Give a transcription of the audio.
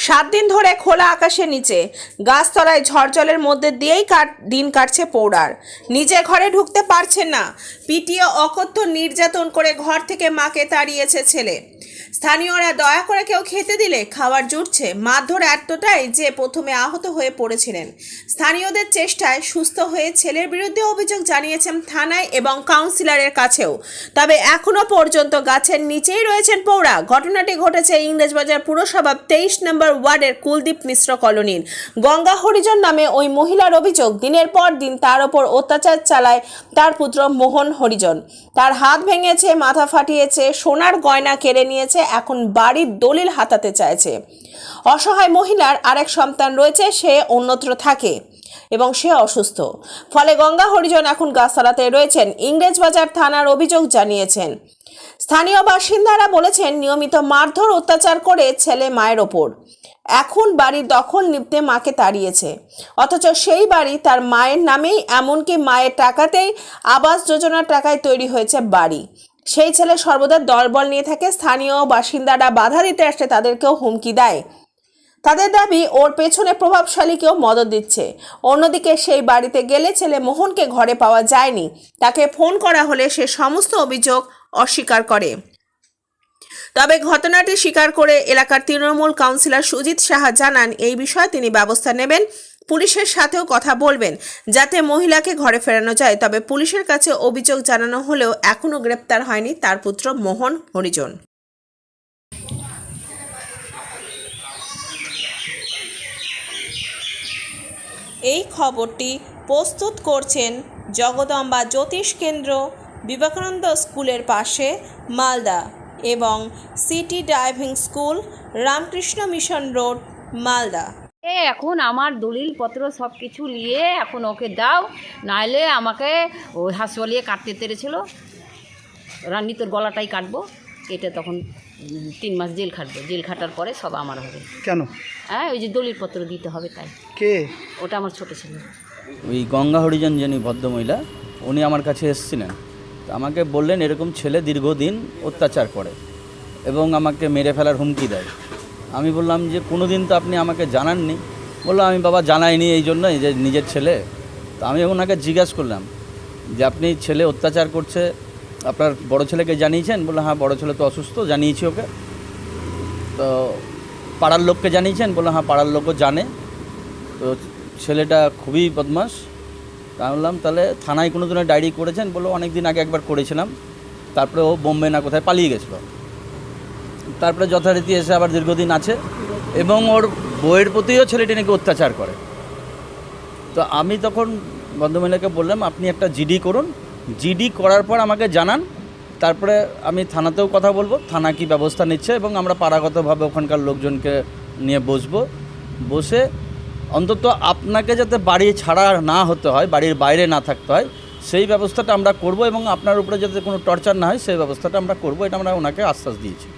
7 দিন ধরে খোলা আকাশের নিচে গাছতলায় ঝড়জলের মধ্যে দিয়েই দিন কাটছে পৌড়ার। নিজে ঘরে ঢুকতে পারছেন না, পিটিয়ে অকথ্য নির্যাতন করে ঘর থেকে মাকে তাড়িয়েছে ছেলে। স্থানীয়রা দয়া করে কেউ খেতে দিলে খাবার জুটছে। মারধর এতটাই যে প্রথমে আহত হয়ে পড়েছিলেন। স্থানীয়দের চেষ্টায় সুস্থ হয়ে ছেলের বিরুদ্ধে অভিযোগ জানিয়েছেন থানায় এবং কাউন্সিলরের কাছেও। তবে এখনো পর্যন্ত গাছের নিচেই রয়েছেন পৌড়া। ঘটনাটি ঘটেছে ইংরেজবাজার পুরসভা 23 নম্বর ওয়ার্ডের কুলদীপ মিশ্র কলোনির। গঙ্গা হরিজন নামে ওই মহিলার অভিযোগ, দিনের পর দিন তার ওপর অত্যাচার চালায় তার পুত্র মোহন হরিজন। তার হাত ভেঙেছে, মাথা ফাটিয়েছে, সোনার গয়না কেড়ে নিয়েছে, এখন বাড়ির দলিল হাতাতে চাইছে। অসহায় মহিলার আরেক সন্তান রয়েছে, সে অন্যত্র থাকে এবং সে অসুস্থ। ফলে গঙ্গা হরিজন এখন গাছতলাতে রয়েছেন। ইংরেজবাজার থানার অভিযোগ জানিয়েছেন। স্থানীয় বাসিন্দারা বলেছেন, নিয়মিত মারধর অত্যাচার করে ছেলে মায়ের ওপর। এখন বাড়ির দখল নিতে মাকে তাড়িয়েছে, অথচ সেই বাড়ি তার মায়ের নামেই, এমনকি মায়ের টাকাতেই আবাস যোজনার টাকায় তৈরি হয়েছে বাড়ি। সেই ছেলে সর্বদা দলবল নিয়ে থাকে। স্থানীয় বাসিন্দারা বাধা দিতে আসলে তাদেরকেও হুমকি দেয়। তাদের দাবি, ওর পেছনে প্রভাবশালী কেউ মদত দিচ্ছে। অন্যদিকে সেই বাড়িতে গেলে ছেলে মোহনকে ঘরে পাওয়া যায়নি। তাকে ফোন করা হলে সে সমস্ত অভিযোগ অস্বীকার করে। তবে ঘটনাটি স্বীকার করে এলাকার তৃণমূল কাউন্সিলর সুজিত সাহা জানান, এই বিষয়ে তিনি ব্যবস্থা নেবেন। পুলিশের সাথেও কথা বলবেন যাতে মহিলাকে ঘরে ফেরানো যায়। তবে পুলিশের কাছে অভিযোগ জানানো হলেও এখনও গ্রেপ্তার হয়নি তার পুত্র মোহন হরিজন। এই খবরটি প্রস্তুত করছেন জগদম্বা জ্যোতিষ কেন্দ্র, বিবেকানন্দ স্কুলের পাশে, মালদা, এবং city driving school, Ramakrishna mission road, Malda. এখন আমার দলিলপত্র সব কিছু নিয়ে এখন ওকে দাও, নাইলে আমাকে ওই হাসপাতালে কাটতে তেড়েছিল। রান্নি তোর গলাটাই কাটবো, কেটে তখন 3 মাস জেল খাটবে। জেল খাটার পরে সব আমার হবে। কেন? হ্যাঁ, ওই যে দলিলপত্র দিতে হবে তাই। কে? ওটা আমার ছোটো ছিল। ওই গঙ্গা হরিজন যিনি ভদ্রমহিলা, উনি আমার কাছে এসেছিলেন। তো আমাকে বললেন এরকম ছেলে দীর্ঘদিন অত্যাচার করে এবং আমাকে মেরে ফেলার হুমকি দেয়। আমি বললাম যে কোনো দিন তো আপনি আমাকে জানাননি। বললো আমি বাবা জানাইনি এই জন্যই যে নিজের ছেলে। তো আমি ওনাকে জিজ্ঞাসা করলাম যে আপনি ছেলে অত্যাচার করছে, আপনার বড় ছেলেকে জানিয়েছেন? বললো হ্যাঁ, বড় ছেলে তো অসুস্থ, জানিয়েছি ওকে। তো পাড়ার লোককে জানিয়েছেন? বললো হ্যাঁ, পাড়ার লোকও জানে। তো ছেলেটা খুবই বদমাশ। তা বললাম তাহলে থানায় কোনো দিনের ডায়েরি করেছেন? বললো অনেক দিন আগে একবার করেছিলাম, তারপরে ও বোম্বে না কোথায় পালিয়ে গেছিলো। তারপরে যথারীতি এসে আবার দীর্ঘদিন আছে এবং ওর বইয়ের প্রতিও ছেলেটি নাকি অত্যাচার করে। তো আমি তখন ভদ্রমহিলাকে বললাম আপনি একটা জিডি করুন, জিডি করার পর আমাকে জানান, তারপরে আমি থানাতেও কথা বলবো, থানা কী ব্যবস্থা নিচ্ছে, এবং আমরা পাড়াগতভাবে ওখানকার লোকজনকে নিয়ে বসে অন্তত আপনাকে যাতে বাড়ি ছাড়া না হতে হয়, বাড়ির বাইরে না থাকতে হয়, সেই ব্যবস্থাটা আমরা করব, এবং আপনার উপরে যাতে কোনো টর্চার না হয় সেই ব্যবস্থাটা আমরা করব। এটা আমরা ওনাকে আশ্বাস দিয়েছি।